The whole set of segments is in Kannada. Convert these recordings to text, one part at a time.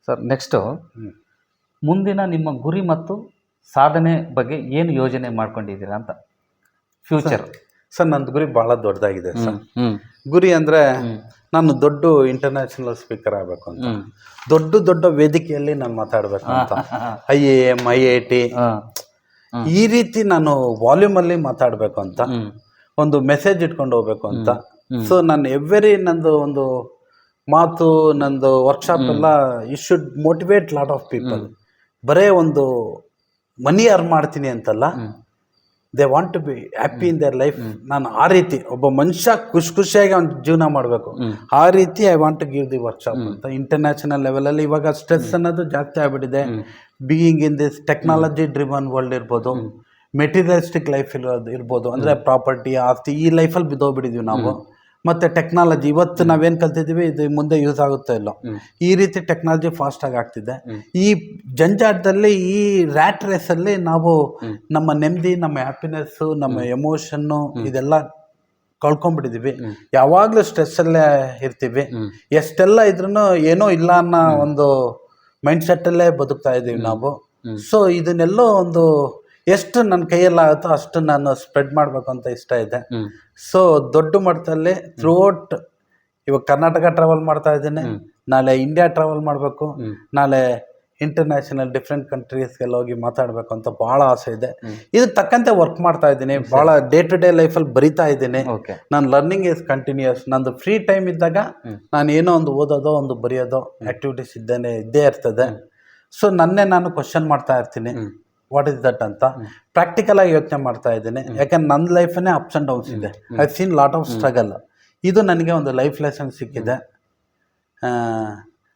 ಸರ್ ನೆಕ್ಸ್ಟು ಮುಂದಿನ ನಿಮ್ಮ ಗುರಿ ಮತ್ತು ಸಾಧನೆ ಬಗ್ಗೆ ಏನು ಯೋಜನೆ ಮಾಡ್ಕೊಂಡಿದ್ದೀರಾ ಅಂತ ಫ್ಯೂಚರ್? ಸರ್ ನಂದು ಗುರಿ ಭಾಳ ದೊಡ್ಡದಾಗಿದೆ ಸರ್. ಗುರಿ ಅಂದರೆ ನಾನು ದೊಡ್ಡ ಇಂಟರ್ನ್ಯಾಷನಲ್ ಸ್ಪೀಕರ್ ಆಗಬೇಕು ಅಂತ, ದೊಡ್ಡ ದೊಡ್ಡ ವೇದಿಕೆಯಲ್ಲಿ ನಾನು ಮಾತಾಡಬೇಕು ಅಂತ, IIM IIT ಈ ರೀತಿ ನಾನು ವಾಲ್ಯೂಮಲ್ಲಿ ಮಾತಾಡಬೇಕು ಅಂತ, ಒಂದು ಮೆಸೇಜ್ ಇಟ್ಕೊಂಡು ಹೋಗ್ಬೇಕು ಅಂತ. ಸೊ ನಾನು ನಂದು ಒಂದು ಮಾತು, ನಂದು ವರ್ಕ್ಶಾಪ್ ಎಲ್ಲ you should motivate lot of people. ಬರೇ ಒಂದು ಮನಿ ಅರ್ನ್ ಮಾಡ್ತೀನಿ ಅಂತಲ್ಲ, they want to be happy in their life. ನಾನು ಆ ರೀತಿ ಒಬ್ಬ ಮನುಷ್ಯ ಖುಷಿಯಾಗಿ ಅವ್ನ ಜೀವನ ಮಾಡಬೇಕು, ಆ ರೀತಿ I want to give the workshop ಅಂತ. ಇಂಟರ್ನ್ಯಾಷನಲ್ ಲೆವೆಲಲ್ಲಿ ಇವಾಗ ಸ್ಟ್ರೆಸ್ ಅನ್ನೋದು ಜಾಸ್ತಿ ಆಗಿಬಿಟ್ಟಿದೆ. Being in this technology driven world ಇರ್ಬೋದು, ಮೆಟೀರಿಯಲಿಸ್ಟಿಕ್ ಲೈಫ್ ಇರ್ಬೋದು, ಅಂದರೆ ಪ್ರಾಪರ್ಟಿ ಆಸ್ತಿ ಈ ಲೈಫಲ್ಲಿ ಬಿದ್ದೋಗ್ಬಿಟ್ಟಿದ್ದೀವಿ ನಾವು. ಮತ್ತು ಟೆಕ್ನಾಲಜಿ ಇವತ್ತು ನಾವೇನು ಕಲ್ತಿದ್ದೀವಿ ಇದು ಮುಂದೆ ಯೂಸ್ ಆಗುತ್ತೋ ಇಲ್ಲೋ, ಈ ರೀತಿ ಟೆಕ್ನಾಲಜಿ ಫಾಸ್ಟಾಗಿ ಆಗ್ತಿದೆ. ಈ ಜಂಜಾಟದಲ್ಲಿ, ಈ ರ್ಯಾಟ್ ರೇಸಲ್ಲಿ ನಾವು ನಮ್ಮ ನೆಮ್ಮದಿ, ನಮ್ಮ ಹ್ಯಾಪಿನೆಸ್ಸು, ನಮ್ಮ ಎಮೋಷನ್ನು ಇದೆಲ್ಲ ಕಳ್ಕೊಂಡ್ಬಿಟ್ಟಿದ್ದೀವಿ. ಯಾವಾಗಲೂ ಸ್ಟ್ರೆಸ್ಸಲ್ಲೇ ಇರ್ತೀವಿ. ಎಷ್ಟೆಲ್ಲ ಇದ್ರೂ ಏನೋ ಇಲ್ಲ ಅನ್ನೋ ಒಂದು ಮೈಂಡ್ಸೆಟ್ಟಲ್ಲೇ ಬದುಕ್ತಾ ಇದ್ದೀವಿ ನಾವು. ಸೊ ಇದನ್ನೆಲ್ಲೋ ಒಂದು ಎಷ್ಟು ನನ್ನ ಕೈಯಲ್ಲಾಗುತ್ತೋ ಅಷ್ಟು ನಾನು ಸ್ಪ್ರೆಡ್ ಮಾಡಬೇಕು ಅಂತ ಇಷ್ಟ ಇದೆ. ಸೊ ದೊಡ್ಡ ಮಟ್ಟದಲ್ಲಿ ಥ್ರೂಔಟ್ ಇವಾಗ ಕರ್ನಾಟಕ ಟ್ರಾವೆಲ್ ಮಾಡ್ತಾ ಇದ್ದೀನಿ, ನಾಳೆ ಇಂಡಿಯಾ ಟ್ರಾವೆಲ್ ಮಾಡಬೇಕು, ನಾಳೆ ಇಂಟರ್ನ್ಯಾಷನಲ್ ಡಿಫ್ರೆಂಟ್ ಕಂಟ್ರೀಸ್ಗೆಲ್ಲ ಹೋಗಿ ಮಾತಾಡಬೇಕು ಅಂತ ಭಾಳ ಆಸೆ ಇದೆ. ಇದಕ್ಕೆ ತಕ್ಕಂತೆ ವರ್ಕ್ ಮಾಡ್ತಾ ಇದ್ದೀನಿ, ಭಾಳ ಡೇ ಟು ಡೇ ಲೈಫಲ್ಲಿ ಬರಿತಾ ಇದ್ದೀನಿ. ನಾನು ಲರ್ನಿಂಗ್ ಈಸ್ ಕಂಟಿನ್ಯೂಯಸ್. ನಂದು ಫ್ರೀ ಟೈಮ್ ಇದ್ದಾಗ ನಾನು ಏನೋ ಒಂದು ಓದೋದೋ ಒಂದು ಬರೆಯೋದೋ ಆ್ಯಕ್ಟಿವಿಟೀಸ್ ಇದ್ದೇ ಇರ್ತದೆ. ಸೊ ನಾನು ಕ್ವಶನ್ ಮಾಡ್ತಾ ಇರ್ತೀನಿ, ವಾಟ್ ಇಸ್ ದಟ್ ಅಂತ. ಪ್ರಾಕ್ಟಿಕಲ್ ಆಗಿ ಯೋಚನೆ ಮಾಡ್ತಾ ಇದ್ದೀನಿ, ಯಾಕಂದ್ರೆ ನನ್ನ ಲೈಫನ್ನೇ ಅಪ್ಸ್ ಆ್ಯಂಡ್ ಡೌನ್ಸ್ ಇದೆ. I seen lot of struggle. ಇದು ನನಗೆ ಒಂದು ಲೈಫ್ ಲೆಸನ್ ಸಿಕ್ಕಿದೆ.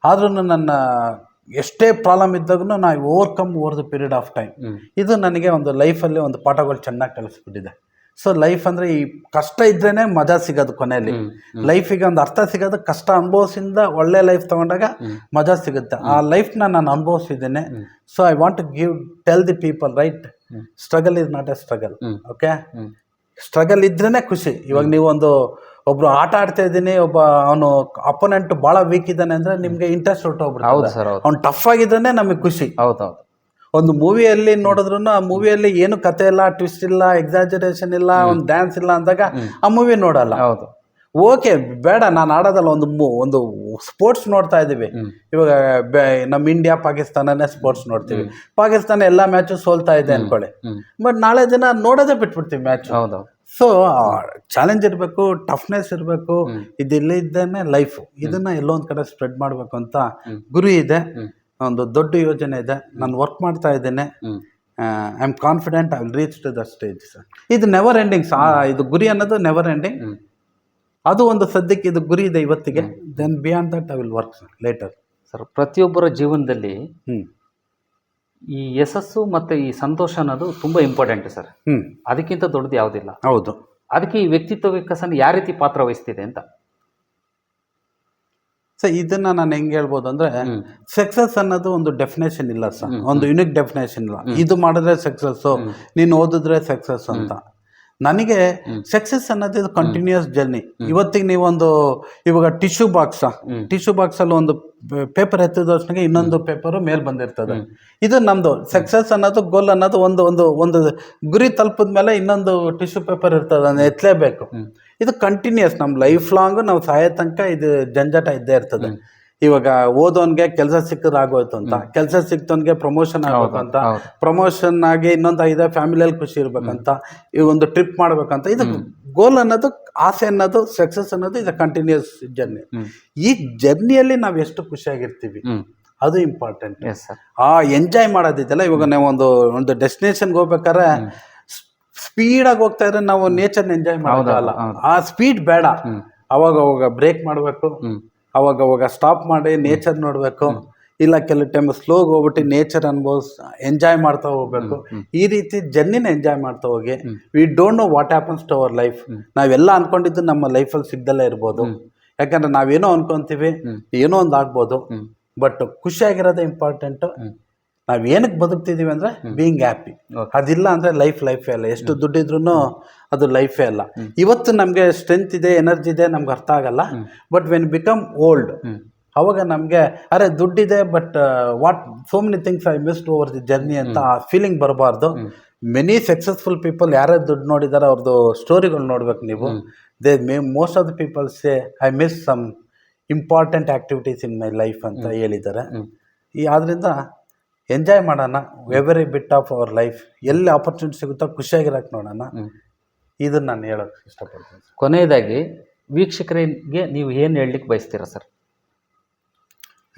ಆದ್ರೂ ನನ್ನ ಎಷ್ಟೇ ಪ್ರಾಬ್ಲಮ್ ಇದ್ದಾಗೂ ನಾವು overcome over the period of time. ಇದು ನನಗೆ ಒಂದು ಲೈಫಲ್ಲಿ ಒಂದು ಪಾಠಗಳು ಚೆನ್ನಾಗಿ ಕಲಿಸ್ಬಿಟ್ಟಿದೆ. ಸೊ ಲೈಫ್ ಅಂದರೆ ಈ ಕಷ್ಟ ಇದ್ರೇ ಮಜಾ ಸಿಗೋದು. ಕೊನೆಯಲ್ಲಿ ಲೈಫಿಗೆ ಒಂದು ಅರ್ಥ ಸಿಗೋದು ಕಷ್ಟ ಅನುಭವಿಸಿಂದ ಒಳ್ಳೆ ಲೈಫ್ ತೊಗೊಂಡಾಗ ಮಜಾ ಸಿಗುತ್ತೆ. ಆ ಲೈಫ್ನ ನಾನು ಅನುಭವಿಸಿದ್ದೇನೆ. So I want to tell the people, right, struggle is not a struggle. Okay, struggle ಇದ್ರೇ ಖುಷಿ. ಇವಾಗ ನೀವು ಒಬ್ರು ಆಟ ಆಡ್ತಾ ಇದ್ದೀನಿ, ಒಬ್ಬ ಅವನು ಅಪೋನೆಂಟ್ ಭಾಳ ವೀಕ್ ಇದ್ದಾನೆ ಅಂದರೆ ನಿಮಗೆ ಇಂಟ್ರೆಸ್ಟ್ ಹೊರಟೋಗ್ಬಿಡುತ್ತೆ. ಅವ್ನು ಟಫ್ ಆಗಿದ್ರೇ ನಮಗೆ ಖುಷಿ. ಒಂದು ಮೂವಿಯಲ್ಲಿ ನೋಡಿದ್ರು ಆ ಮೂವಿಯಲ್ಲಿ ಏನು ಕತೆ ಇಲ್ಲ, ಟ್ವಿಸ್ಟ್ ಇಲ್ಲ, ಎಕ್ಸಾಜರೇಷನ್ ಇಲ್ಲ, ಒಂದು ಡ್ಯಾನ್ಸ್ ಇಲ್ಲ ಅಂದಾಗ ಆ ಮೂವಿ ನೋಡಲ್ಲ. ಓಕೆ, ಬೇಡ, ನಾನು ಆಡೋದಲ್ಲ. ಒಂದು ಸ್ಪೋರ್ಟ್ಸ್ ನೋಡ್ತಾ ಇದ್ದೀವಿ. ಇವಾಗ ನಮ್ಮ ಇಂಡಿಯಾ ಪಾಕಿಸ್ತಾನನೇ ಸ್ಪೋರ್ಟ್ಸ್ ನೋಡ್ತೀವಿ. ಪಾಕಿಸ್ತಾನ ಎಲ್ಲ ಮ್ಯಾಚು ಸೋಲ್ತಾ ಇದೆ ಅನ್ಕೊಳ್ಳಿ, ಬಟ್ ನಾಳೆ ದಿನ ನೋಡೋದೇ ಬಿಟ್ಬಿಡ್ತೀವಿ ಮ್ಯಾಚ್. ಸೊ ಚಾಲೆಂಜ್ ಇರಬೇಕು, ಟಫ್ನೆಸ್ ಇರಬೇಕು. ಇದೆಲ್ಲ ಇದ್ದೇನೆ ಲೈಫು. ಇದನ್ನ ಎಲ್ಲೋ ಒಂದು ಕಡೆ ಸ್ಪ್ರೆಡ್ ಮಾಡಬೇಕು ಅಂತ ಗುರಿ ಇದೆ. ಒಂದು ದೊಡ್ಡ ಯೋಜನೆ ಇದೆ. ನಾನು ವರ್ಕ್ ಮಾಡ್ತಾ ಇದ್ದೇನೆ. I am confident I will reach to the stage sir. ಇದು ನೆವರ್ ಎಂಡಿಂಗ್. ಇದು ಗುರಿ ಅನ್ನೋದು ನೆವರ್ ಎಂಡಿಂಗ್. ಅದು ಒಂದು ಸದ್ಯಕ್ಕೆ ಇದು ಗುರಿ ಇದೆ ಇವತ್ತಿಗೆ. Then beyond that I will work sir later. Sir, ಪ್ರತಿಯೊಬ್ಬರ ಜೀವನದಲ್ಲಿ ಈ ಯಶಸ್ಸು ಮತ್ತು ಈ ಸಂತೋಷ ಅನ್ನೋದು ತುಂಬ ಇಂಪಾರ್ಟೆಂಟ್ ಸರ್. ಅದಕ್ಕಿಂತ ದೊಡ್ಡದು ಯಾವುದಿಲ್ಲ. ಹೌದು. ಅದಕ್ಕೆ ಈ ವ್ಯಕ್ತಿತ್ವ ವಿಕಸನ ಯಾವ ರೀತಿ ಪಾತ್ರ ವಹಿಸ್ತಿದೆ ಅಂತ? ಸರ್, ಇದನ್ನ ನಾನು ಹೆಂಗೆ ಹೇಳ್ಬೋದು ಅಂದರೆ, ಸಕ್ಸಸ್ ಅನ್ನೋದು ಒಂದು ಡೆಫಿನೇಷನ್ ಇಲ್ಲ ಸರ್, ಒಂದು ಯುನಿಕ್ ಡೆಫಿನೇಷನ್ ಇಲ್ಲ. ಇದು ಮಾಡಿದ್ರೆ ಸಕ್ಸಸ್ಸು, ನೀನು ಓದಿದ್ರೆ ಸಕ್ಸಸ್ ಅಂತ. ನನಗೆ ಸಕ್ಸಸ್ ಅನ್ನೋದು ಇದು ಕಂಟಿನ್ಯೂಸ್ ಜರ್ನಿ. ಇವತ್ತಿಗೆ ನೀವೊಂದು ಇವಾಗ ಟಿಶ್ಯೂ ಬಾಕ್ಸಲ್ಲಿ ಒಂದು ಪೇಪರ್ ಎತ್ತಿದಷ್ಟಕ್ಕೆ ಇನ್ನೊಂದು ಪೇಪರು ಮೇಲೆ ಬಂದಿರ್ತದೆ. ಇದು ನಮ್ಮದು ಸಕ್ಸಸ್ ಅನ್ನೋದು, ಗೋಲ್ ಅನ್ನೋದು ಒಂದು ಗುರಿ ತಲುಪಿದ ಮೇಲೆ ಇನ್ನೊಂದು ಟಿಶ್ಯೂ ಪೇಪರ್ ಇರ್ತದೆ, ಅದನ್ನು ಎತ್ತಲೇಬೇಕು. ಇದು ಕಂಟಿನ್ಯೂಸ್ ನಮ್ಮ ಲೈಫ್ ಲಾಂಗು ನಾವು ಸಾಯೋ ತನಕ ಇದು ಜಂಜಾಟ ಇದ್ದೇ ಇರ್ತದೆ. ಇವಾಗ ಓದೋನ್ಗೆ ಕೆಲಸ ಸಿಕ್ಕಿದ್ರೆ ಆಗೋಯ್ತು ಅಂತ, ಕೆಲಸ ಸಿಕ್ತವನ್ಗೆ ಪ್ರಮೋಷನ್ ಆಗ್ಬೇಕು ಅಂತ, ಪ್ರಮೋಷನ್ ಆಗಿ ಇನ್ನೊಂದು ಇದೆ ಫ್ಯಾಮಿಲಿಯಲ್ಲಿ ಖುಷಿ ಇರ್ಬೇಕಂತ, ಈ ಒಂದು ಟ್ರಿಪ್ ಮಾಡ್ಬೇಕಂತ. ಇದು ಗೋಲ್ ಅನ್ನೋದು, ಆಸೆ ಅನ್ನೋದು, ಸಕ್ಸಸ್ ಅನ್ನೋದು ಇದು ಕಂಟಿನ್ಯೂಸ್ ಜರ್ನಿ. ಈ ಜರ್ನಿಯಲ್ಲಿ ನಾವು ಎಷ್ಟು ಖುಷಿಯಾಗಿರ್ತೀವಿ ಅದು ಇಂಪಾರ್ಟೆಂಟ್. ಎಂಜಾಯ್ ಮಾಡೋದಿದೆಯಲ್ಲ, ಇವಾಗ ನಾವು ಒಂದು ಡೆಸ್ಟಿನೇಷನ್ಗೆ ಹೋಗ್ಬೇಕಾದ್ರೆ ಸ್ಪೀಡಾಗಿ ಹೋಗ್ತಾ ಇದ್ರೆ ನಾವು ನೇಚರ್ನ ಎಂಜಾಯ್ ಮಾಡೋದಲ್ಲ. ಆ ಸ್ಪೀಡ್ ಬೇಡ. ಅವಾಗ ಬ್ರೇಕ್ ಮಾಡಬೇಕು, ಅವಾಗ ಸ್ಟಾಪ್ ಮಾಡಿ ನೇಚರ್ ನೋಡಬೇಕು. ಇಲ್ಲ ಕೆಲವು ಟೈಮ್ ಸ್ಲೋಗಿ ಹೋಗ್ಬಿಟ್ಟು ನೇಚರ್ ಎಂಜಾಯ್ ಮಾಡ್ತಾ ಹೋಗ್ಬೇಕು. ಈ ರೀತಿ ಜರ್ನಿನ ಎಂಜಾಯ್ ಮಾಡ್ತಾ ಹೋಗಿ. We don't know what happens to our life. ನಾವೆಲ್ಲ ಅನ್ಕೊಂಡಿದ್ದು ನಮ್ಮ ಲೈಫಲ್ಲಿ ಸಿಗ್ದಲ್ಲೇ ಇರ್ಬೋದು. ಯಾಕಂದ್ರೆ ನಾವೇನೋ ಅನ್ಕೊಂತೀವಿ, ಏನೋ ಒಂದು ಆಗ್ಬೋದು, ಬಟ್ ಖುಷಿಯಾಗಿರೋದೇ ಇಂಪಾರ್ಟೆಂಟು. ನಾವು ಏನಕ್ಕೆ ಬದುಕ್ತಿದ್ದೀವಿ ಅಂದರೆ ಬೀಯಿಂಗ್ ಹ್ಯಾಪಿ. ಅದಿಲ್ಲ ಅಂದರೆ ಲೈಫೇ ಅಲ್ಲ. ಎಷ್ಟು ದುಡ್ಡಿದ್ರೂ ಅದು ಲೈಫೇ ಅಲ್ಲ. ಇವತ್ತು ನಮಗೆ ಸ್ಟ್ರೆಂತ್ ಇದೆ, ಎನರ್ಜಿ ಇದೆ, ನಮ್ಗೆ ಅರ್ಥ ಆಗಲ್ಲ. ಬಟ್ ವೆನ್ ಬಿಕಮ್ ಓಲ್ಡ್ ಅವಾಗ ನಮಗೆ ಅರೆ ದುಡ್ಡಿದೆ but what so many things I missed over the journey ಅಂತ ಆ ಫೀಲಿಂಗ್ ಬರಬಾರ್ದು. ಮೆನಿ ಸಕ್ಸಸ್ಫುಲ್ ಪೀಪಲ್ ಯಾರ್ಯಾರು ದುಡ್ಡು ನೋಡಿದ್ದಾರೆ ಅವ್ರದ್ದು ಸ್ಟೋರಿಗಳು ನೋಡ್ಬೇಕು ನೀವು. Most of the people say I miss some important activities in my life ಅಂತ ಹೇಳಿದ್ದಾರೆ. ಆದ್ದರಿಂದ ಎಂಜಾಯ್ ಮಾಡೋಣ every bit of our life. ಎಲ್ಲಿ ಆಪರ್ಚುನಿಟಿ ಸಿಗುತ್ತೋ ಖುಷಿಯಾಗಿರೋಕ್ಕೆ ನೋಡೋಣ. ಇದನ್ನು ನಾನು ಹೇಳೋಕ್ಕೆ ಇಷ್ಟಪಡ್ತೀನಿ. ಕೊನೆಯದಾಗಿ ವೀಕ್ಷಕರಿಗೆ ನೀವು ಏನು ಹೇಳಲಿಕ್ಕೆ ಬಯಸ್ತೀರಾ ಸರ್?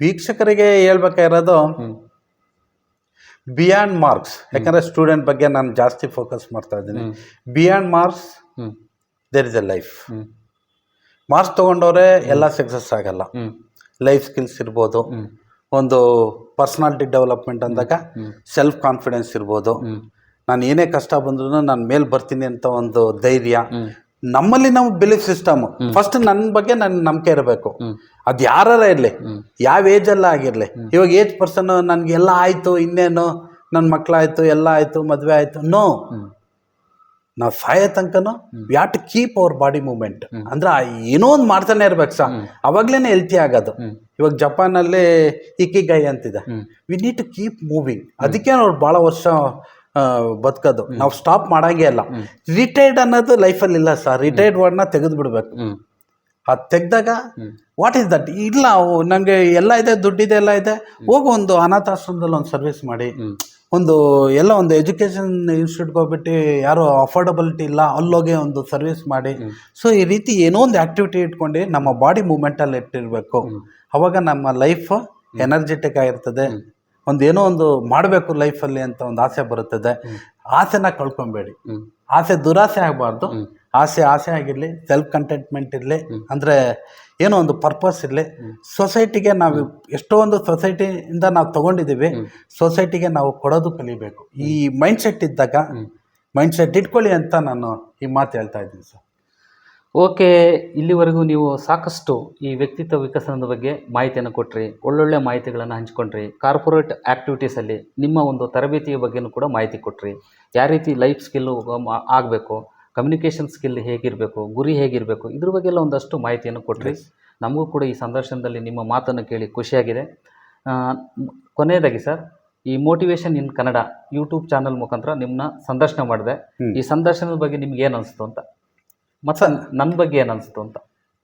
ವೀಕ್ಷಕರಿಗೆ ಹೇಳ್ಬೇಕಾಗಿರೋದು ಬಿಯಾಂಡ್ ಮಾರ್ಕ್ಸ್. ಯಾಕಂದರೆ ಸ್ಟೂಡೆಂಟ್ ಬಗ್ಗೆ ನಾನು ಜಾಸ್ತಿ ಫೋಕಸ್ ಮಾಡ್ತಾ ಇದ್ದೀನಿ. Beyond marks there is a life. Marks ತೊಗೊಂಡವ್ರೆ ಎಲ್ಲ ಸಕ್ಸಸ್ ಆಗಲ್ಲ. ಲೈಫ್ ಸ್ಕಿಲ್ಸ್ ಇರ್ಬೋದು, ಒಂದು ಪರ್ಸ್ನಾಲಿಟಿ ಡೆವಲಪ್ಮೆಂಟ್ ಅಂದಾಗ ಸೆಲ್ಫ್ ಕಾನ್ಫಿಡೆನ್ಸ್ ಇರ್ಬೋದು, ನಾನು ಏನೇ ಕಷ್ಟ ಬಂದ್ರೂ ನಾನು ಮೇಲೆ ಬರ್ತೀನಿ ಅಂತ ಒಂದು ಧೈರ್ಯ, ನಮ್ಮಲ್ಲಿ ನಾವು ಬಿಲೀಫ್ ಸಿಸ್ಟಮ್. ಫಸ್ಟ್ ನನ್ನ ಬಗ್ಗೆ ನನ್ನ ನಂಬಿಕೆ ಇರಬೇಕು. ಅದು ಯಾರ ಇರಲಿ, ಯಾವ ಏಜಲ್ಲ ಆಗಿರಲಿ. ಇವಾಗ ಏಜ್ ಪರ್ಸನ್ ನನಗೆ ಎಲ್ಲ ಆಯಿತು, ಇನ್ನೇನು ನನ್ನ ಮಕ್ಕಳಾಯಿತು, ಎಲ್ಲ ಆಯಿತು, ಮದುವೆ ಆಯಿತು, ನೋ. ನಾವು ಸಾಯೋ ತನಕನೂ we have to keep our body movement. ಅಂದ್ರೆ ಏನೋ ಒಂದು ಮಾಡ್ತಾನೆ ಇರ್ಬೇಕು ಸರ್, ಅವಾಗ್ಲೇನೆ ಹೆಲ್ತಿ ಆಗೋದು. ಇವಾಗ ಜಪಾನಲ್ಲಿ ಇಕಿಗೈ ಅಂತಿದೆ. We need to keep moving. ಅದಕ್ಕೆ ಅವ್ರು ಭಾಳ ವರ್ಷ ಬದುಕೋದು. ನಾವು ಸ್ಟಾಪ್ ಮಾಡಂಗೆ ಇಲ್ಲ. ರಿಟೈರ್ಡ್ ಅನ್ನೋದು ಲೈಫಲ್ಲಿ ಇಲ್ಲ ಸರ್. ರಿಟೈರ್ಡ್ ವರ್ಡ್ನ ತೆಗೆದು ಬಿಡಬೇಕು. ಅದು ತೆಗೆದಾಗ ವಾಟ್ ಈಸ್ ದಟ್? ಇಲ್ಲ ನನಗೆ ಎಲ್ಲ ಇದೆ, ದುಡ್ಡಿದೆ, ಎಲ್ಲ ಇದೆ, ಹೋಗಿ ಒಂದು ಅನಾಥಾಶ್ರಮದಲ್ಲಿ ಒಂದು ಸರ್ವಿಸ್ ಮಾಡಿ, ಒಂದು ಎಜುಕೇಷನ್ ಇನ್ಸ್ಟಿಟ್ಯೂಟ್ಗೆ ಹೋಗ್ಬಿಟ್ಟು ಯಾರೋ ಅಫೋರ್ಡಬಿಲಿಟಿ ಇಲ್ಲ ಅಲ್ಲೋಗಿ ಒಂದು ಸರ್ವಿಸ್ ಮಾಡಿ. ಸೊ ಈ ರೀತಿ ಏನೋ ಒಂದು ಆ್ಯಕ್ಟಿವಿಟಿ ಇಟ್ಕೊಂಡು ನಮ್ಮ ಬಾಡಿ ಮೂವ್ಮೆಂಟಲ್ಲಿ ಇಟ್ಟಿರಬೇಕು. ಅವಾಗ ನಮ್ಮ ಲೈಫ್ ಎನರ್ಜೆಟಿಕ್ ಆಗಿರ್ತದೆ. ಏನೋ ಒಂದು ಮಾಡಬೇಕು ಲೈಫಲ್ಲಿ ಅಂತ ಒಂದು ಆಸೆ ಬರುತ್ತದೆ. ಆಸೆನ ಕಳ್ಕೊಬೇಡಿ. ಆಸೆ ದುರಾಸೆ ಆಗಬಾರ್ದು. ಆಸೆ ಆಗಿರಲಿ, ಸೆಲ್ಫ್ ಕಂಟೆಂಟ್ಮೆಂಟ್ ಇರಲಿ, ಅಂದರೆ ಏನೋ ಒಂದು ಪರ್ಪಸ್ ಇರಲಿ. ಸೊಸೈಟಿಗೆ ನಾವು ಎಷ್ಟೊಂದು ಸೊಸೈಟಿಯಿಂದ ನಾವು ತೊಗೊಂಡಿದ್ದೀವಿ, ಸೊಸೈಟಿಗೆ ನಾವು ಕೊಡೋದು ಕಲಿಬೇಕು. ಈ ಮೈಂಡ್ಸೆಟ್ ಇದ್ದಾಗ ಮೈಂಡ್ಸೆಟ್ ಇಟ್ಕೊಳ್ಳಿ ಅಂತ ನಾನು ಈ ಮಾತು ಹೇಳ್ತಾ ಇದ್ದೀನಿ ಸರ್. ಓಕೆ, ಇಲ್ಲಿವರೆಗೂ ನೀವು ಸಾಕಷ್ಟು ಈ ವ್ಯಕ್ತಿತ್ವ ವಿಕಸನದ ಬಗ್ಗೆ ಮಾಹಿತಿಯನ್ನು ಕೊಟ್ರಿ, ಒಳ್ಳೊಳ್ಳೆ ಮಾಹಿತಿಗಳನ್ನು ಹಂಚ್ಕೊಂಡ್ರಿ. ಕಾರ್ಪೊರೇಟ್ ಆ್ಯಕ್ಟಿವಿಟೀಸಲ್ಲಿ ನಿಮ್ಮ ಒಂದು ತರಬೇತಿಯ ಬಗ್ಗೆನೂ ಕೂಡ ಮಾಹಿತಿ ಕೊಟ್ರಿ. ಯಾವ ರೀತಿ ಲೈಫ್ ಸ್ಕಿಲ್ಲು ಆಗಬೇಕು, ಕಮ್ಯುನಿಕೇಷನ್ ಸ್ಕಿಲ್ ಹೇಗಿರಬೇಕು, ಗುರಿ ಹೇಗಿರಬೇಕು, ಇದ್ರ ಬಗ್ಗೆ ಎಲ್ಲ ಒಂದಷ್ಟು ಮಾಹಿತಿಯನ್ನು ಕೊಟ್ರಿ. ನಮಗೂ ಕೂಡ ಈ ಸಂದರ್ಶನದಲ್ಲಿ ನಿಮ್ಮ ಮಾತನ್ನು ಕೇಳಿ ಖುಷಿಯಾಗಿದೆ. ಕೊನೆಯದಾಗಿ ಸರ್, ಈ ಮೋಟಿವೇಶನ್ ಇನ್ ಕನ್ನಡ ಯೂಟ್ಯೂಬ್ ಚಾನಲ್ ಮುಖಾಂತರ ನಿಮ್ಮನ್ನ ಸಂದರ್ಶನ ಮಾಡಿದೆ. ಈ ಸಂದರ್ಶನದ ಬಗ್ಗೆ ನಿಮ್ಗೆ ಏನು ಅನಿಸ್ತು ಅಂತ, ಮತ್ತು ನನ್ನ ಬಗ್ಗೆ ಏನು ಅನಿಸ್ತು ಅಂತ?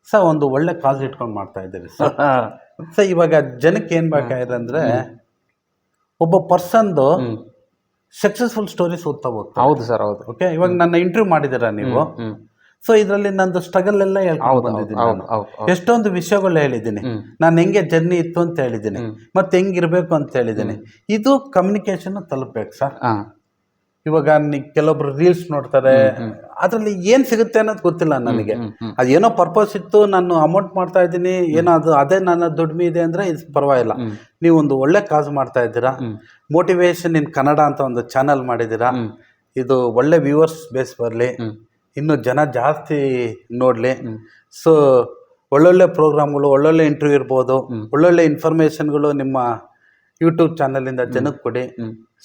ಸರ್, ಒಂದು ಒಳ್ಳೆ ಕಾಸ್ ಇಟ್ಕೊಂಡು ಮಾಡ್ತಾ ಇದ್ದೀರಿ ಸರ್. ಸರ್, ಇವಾಗ ಜನಕ್ಕೆ ಏನು ಬೇಕಾಗಿದೆ ಅಂದರೆ, ಒಬ್ಬ ಪರ್ಸನ್ದು ಸಕ್ಸಸ್ಫುಲ್ ಸ್ಟೋರೀಸ್ ಓದ್ತಾ ಹೋಗ್ತಾ. ಹೌದು ಸರ್, ಹೌದು. ಓಕೆ, ಇವಾಗ ನನ್ನ ಇಂಟರ್ವ್ಯೂ ಮಾಡಿದ್ದೀರಾ ನೀವು. ಸೊ ಇದರಲ್ಲಿ ನಂದು ಸ್ಟ್ರಗಲ್ ಎಲ್ಲ ಹೇಳ್ಕೊಂಡು ಬಂದಿದ್ದೀನಿ. ಎಷ್ಟೊಂದು ವಿಷಯಗಳು ಹೇಳಿದ್ದೀನಿ. ನಾನು ಹೆಂಗೆ ಜರ್ನಿ ಇತ್ತು ಅಂತ ಹೇಳಿದ್ದೀನಿ, ಮತ್ತೆ ಹೆಂಗಿರ್ಬೇಕು ಅಂತ ಹೇಳಿದ್ದೀನಿ. ಇದು ಕಮ್ಯುನಿಕೇಶನ್ ತಲುಪಬೇಕು ಸರ್. ಇವಾಗ ಕೆಲವೊಬ್ರು ರೀಲ್ಸ್ ನೋಡ್ತಾರೆ, ಅದರಲ್ಲಿ ಏನು ಸಿಗುತ್ತೆ ಅನ್ನೋದು ಗೊತ್ತಿಲ್ಲ ನನಗೆ. ಅದೇನೋ ಪರ್ಪಸ್ ಇತ್ತು, ನಾನು ಅಮೌಂಟ್ ಮಾಡ್ತಾ ಇದ್ದೀನಿ, ಏನೋ ಅದೇ ನನ್ನ ದುಡ್ಮೆ ಇದೆ ಅಂದರೆ ಇದು ಪರವಾಗಿಲ್ಲ. ನೀವು ಒಂದು ಒಳ್ಳೆ ಕಾಸ್ ಮಾಡ್ತಾ ಇದ್ದೀರಾ. ಮೋಟಿವೇಶನ್ ಇನ್ ಕನ್ನಡ ಅಂತ ಒಂದು ಚಾನಲ್ ಮಾಡಿದ್ದೀರಾ. ಇದು ಒಳ್ಳೆ ವ್ಯೂವರ್ಸ್ ಬೇಸ್ ಬರಲಿ, ಇನ್ನು ಜನ ಜಾಸ್ತಿ ನೋಡಲಿ. ಸೊ ಒಳ್ಳೊಳ್ಳೆ ಪ್ರೋಗ್ರಾಮ್ಗಳು, ಒಳ್ಳೊಳ್ಳೆ ಇಂಟರ್ವ್ಯೂ ಇರ್ಬೋದು, ಒಳ್ಳೊಳ್ಳೆ ಇನ್ಫಾರ್ಮೇಷನ್ಗಳು ನಿಮ್ಮ ಯೂಟ್ಯೂಬ್ ಚಾನಲಿಂದ ಜನಕ್ಕೆ ಕೊಡಿ.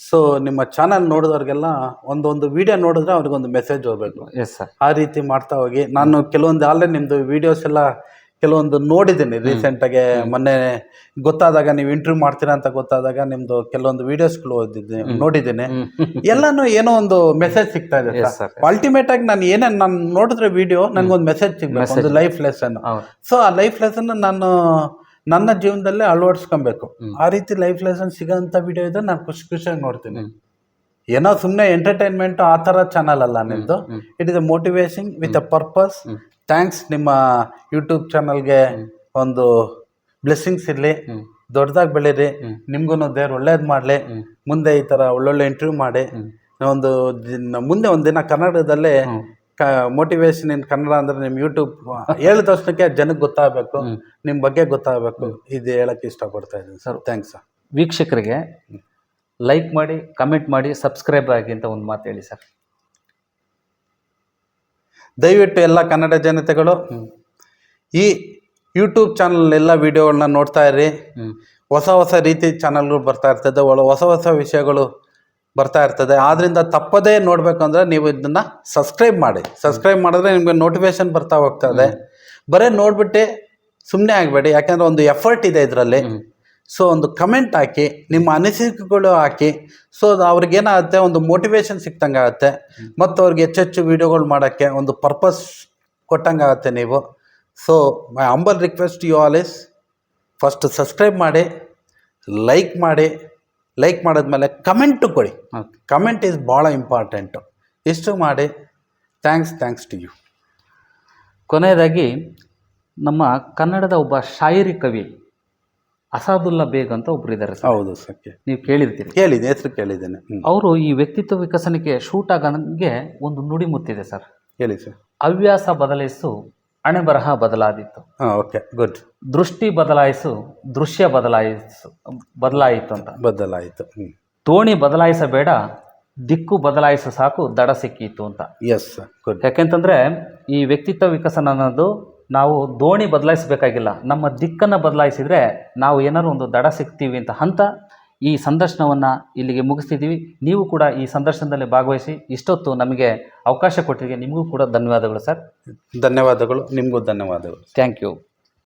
ಸೊ ನಿಮ್ಮ ಚಾನಲ್ ನೋಡಿದವ್ರಿಗೆಲ್ಲ ಒಂದೊಂದು ವಿಡಿಯೋ ನೋಡಿದ್ರೆ ಅವ್ರಿಗೊಂದು ಮೆಸೇಜ್ ಹೋಗ್ಬೇಕು. ಎಸ್ ಸರ್, ಆ ರೀತಿ ಮಾಡ್ತಾ ಹೋಗಿ. ನಾನು ಕೆಲವೊಂದು ಆಲ್ರೆಡಿ ನಿಮ್ಮದು ವೀಡಿಯೋಸ್ ಎಲ್ಲ ಕೆಲವೊಂದು ನೋಡಿದ್ದೀನಿ ರೀಸೆಂಟಾಗೆ. ಮೊನ್ನೆ ಗೊತ್ತಾದಾಗ ನೀವು ಇಂಟರ್ವ್ಯೂ ಮಾಡ್ತೀರಾ ಅಂತ ಗೊತ್ತಾದಾಗ ನಿಮ್ಮದು ಕೆಲವೊಂದು ವೀಡಿಯೋಸ್ಗಳು ನೋಡಿದ್ದೀನಿ. ಎಲ್ಲನೂ ಏನೋ ಒಂದು ಮೆಸೇಜ್ ಸಿಗ್ತಾ ಇದೆ. ಅಲ್ಟಿಮೇಟ್ ಆಗಿ ನಾನು ನೋಡಿದ್ರೆ ವಿಡಿಯೋ ನನಗೊಂದು ಮೆಸೇಜ್ ಸಿಗ್ಬೇಕು, ಒಂದು ಲೈಫ್ ಲೆಸನ್. ಸೊ ಆ ಲೈಫ್ ಲೆಸನ್ ನಾನು ನನ್ನ ಜೀವನದಲ್ಲೇ ಅಳವಡಿಸ್ಕೊಬೇಕು. ಆ ರೀತಿ ಲೈಫ್ ಲೆಸನ್ ಸಿಗೋಂಥ ವಿಡಿಯೋ ಇದ್ರೆ ನಾನು ಖುಷಿಯಾಗಿ ನೋಡ್ತೀನಿ. ಏನೋ ಸುಮ್ಮನೆ ಎಂಟರ್ಟೈನ್ಮೆಂಟ್ ಆ ಥರ ಚಾನಲ್ ಅಲ್ಲ ನಿಮ್ಮದು. It is a motivation with a purpose. Thanks. ನಿಮ್ಮ ಯೂಟ್ಯೂಬ್ ಚಾನಲ್ಗೆ ಒಂದು ಬ್ಲೆಸ್ಸಿಂಗ್ಸ್ ಇರಲಿ, ದೊಡ್ಡದಾಗಿ ಬೆಳೀರಿ. ನಿಮ್ಗೂ ದೇವ್ರು ಒಳ್ಳೇದು ಮಾಡಲಿ. ಮುಂದೆ ಈ ಥರ ಒಳ್ಳೊಳ್ಳೆ ಇಂಟರ್ವ್ಯೂ ಮಾಡಿ ಮುಂದೆ ಒಂದಿನ ಕನ್ನಡದಲ್ಲೇ ಮೋಟಿವೇಶನ್ ಇನ್ ಕನ್ನಡ ಅಂದರೆ ನಿಮ್ಮ ಯೂಟ್ಯೂಬ್ ಹೇಳಿದ ತಕ್ಷಣಕ್ಕೆ ಜನಕ್ಕೆ ಗೊತ್ತಾಗಬೇಕು, ನಿಮ್ಮ ಬಗ್ಗೆ ಗೊತ್ತಾಗಬೇಕು. ಇದು ಹೇಳೋಕ್ಕೆ ಇಷ್ಟಪಡ್ತಾ ಇದ್ದೀನಿ ಸರ್. Thanks sir. ವೀಕ್ಷಕರಿಗೆ ಲೈಕ್ ಮಾಡಿ, ಕಮೆಂಟ್ ಮಾಡಿ, ಸಬ್ಸ್ಕ್ರೈಬ್ ಆಗಿ ಅಂತ ಒಂದು ಮಾತು ಹೇಳಿ ಸರ್. ದಯವಿಟ್ಟು ಎಲ್ಲ ಕನ್ನಡ ಜನತೆಗಳು ಈ ಯೂಟ್ಯೂಬ್ ಚಾನಲ್ ಎಲ್ಲ ವೀಡಿಯೋಗಳನ್ನ ನೋಡ್ತಾ ಇರಿ. ಹೊಸ ರೀತಿ ಚಾನಲ್ಗಳು ಬರ್ತಾ ಇರ್ತದೆ, ಹೊಸ ವಿಷಯಗಳು ಬರ್ತಾ ಇರ್ತದೆ. ಆದ್ದರಿಂದ ತಪ್ಪದೇ ನೋಡಬೇಕಂದ್ರೆ ನೀವು ಇದನ್ನು ಸಬ್ಸ್ಕ್ರೈಬ್ ಮಾಡಿ. ಸಬ್ಸ್ಕ್ರೈಬ್ ಮಾಡಿದ್ರೆ ನಿಮಗೆ ನೋಟಿಫಿಕೇಶನ್ ಬರ್ತಾ ಹೋಗ್ತದೆ. ಬರೀ ನೋಡ್ಬಿಟ್ಟು ಸುಮ್ಮನೆ ಆಗಬೇಡಿ, ಯಾಕಂದರೆ ಒಂದು ಎಫರ್ಟ್ ಇದೆ ಇದರಲ್ಲಿ. ಸೊ ಒಂದು ಕಮೆಂಟ್ ಹಾಕಿ, ನಿಮ್ಮ ಅನಿಸಿಕೆಗಳು ಹಾಕಿ. ಸೊ ಅವ್ರಿಗೇನಾಗುತ್ತೆ, ಒಂದು ಮೋಟಿವೇಶನ್ ಸಿಕ್ತಂಗೆ ಆಗುತ್ತೆ, ಮತ್ತು ಅವ್ರಿಗೆ ಹೆಚ್ಚೆಚ್ಚು ವೀಡಿಯೋಗಳು ಮಾಡೋಕ್ಕೆ ಒಂದು ಪರ್ಪಸ್ ಕೊಟ್ಟಂಗೆ ಆಗುತ್ತೆ ನೀವು. So my humble request you all is, first subscribe ಮಾಡಿ, ಲೈಕ್ ಮಾಡಿ, ಲೈಕ್ ಮಾಡಿದ್ಮೇಲೆ ಕಮೆಂಟು ಕೊಡಿ. ಕಮೆಂಟ್ ಈಸ್ ಭಾಳ ಇಂಪಾರ್ಟೆಂಟು. ಇಷ್ಟು ಮಾಡಿ. Thanks to you. ಕೊನೆಯದಾಗಿ ನಮ್ಮ ಕನ್ನಡದ ಒಬ್ಬ ಶಾಯರಿ ಕವಿ ಅಸಾದುಲ್ಲಾ ಬೇಗ್ ಅಂತ ಒಬ್ರು ಇದ್ದಾರೆ ಸರ್. ಹೌದು ಸರ್, ನೀವು ಕೇಳಿರ್ತೀರಿ. ಕೇಳಿದೆ, ಹೆಸರು ಕೇಳಿದ್ದೇನೆ. ಅವರು ಈ ವ್ಯಕ್ತಿತ್ವ ವಿಕಸನಕ್ಕೆ ಶೂಟ್ ಆಗೋಂಗೆ ಒಂದು ನುಡಿಮುತ್ತಿದೆ ಸರ್. ಹೇಳಿ ಸರ್. ಹವ್ಯಾಸ ಬದಲಿಸು, ಹಣೆ ಬರಹ ಬದಲಾದಿತ್ತು. Okay, good. ದೃಷ್ಟಿ ಬದಲಾಯಿಸು, ದೃಶ್ಯ ಬದಲಾಯಿತು ಅಂತ. ಬದಲಾಯಿತು. ತೋಣಿ ಬದಲಾಯಿಸಬೇಡ, ದಿಕ್ಕು ಬದಲಾಯಿಸು ಸಾಕು, ದಡ ಸಿಕ್ಕಿತ್ತು ಅಂತ. Yes sir, good. ಯಾಕೆಂತಂದರೆ ಈ ವ್ಯಕ್ತಿತ್ವ ವಿಕಸನ ಅನ್ನೋದು ನಾವು ದೋಣಿ ಬದಲಾಯಿಸಬೇಕಾಗಿಲ್ಲ, ನಮ್ಮ ದಿಕ್ಕನ್ನು ಬದಲಾಯಿಸಿದರೆ ನಾವು ಏನಾದ್ರು ಒಂದು ದಡ ಸಿಗ್ತೀವಿ ಅಂತ ಈ ಸಂದರ್ಶನವನ್ನು ಇಲ್ಲಿಗೆ ಮುಗಿಸ್ತಿದ್ದೀವಿ. ನೀವು ಕೂಡ ಈ ಸಂದರ್ಶನದಲ್ಲಿ ಭಾಗವಹಿಸಿ ಇಷ್ಟೊತ್ತು ನಮಗೆ ಅವಕಾಶ ಕೊಟ್ಟಿದ್ದಕ್ಕೆ ನಿಮಗೂ ಕೂಡ ಧನ್ಯವಾದಗಳು ಸರ್. ಧನ್ಯವಾದಗಳು. ನಿಮಗೂ ಧನ್ಯವಾದಗಳು. Thank you.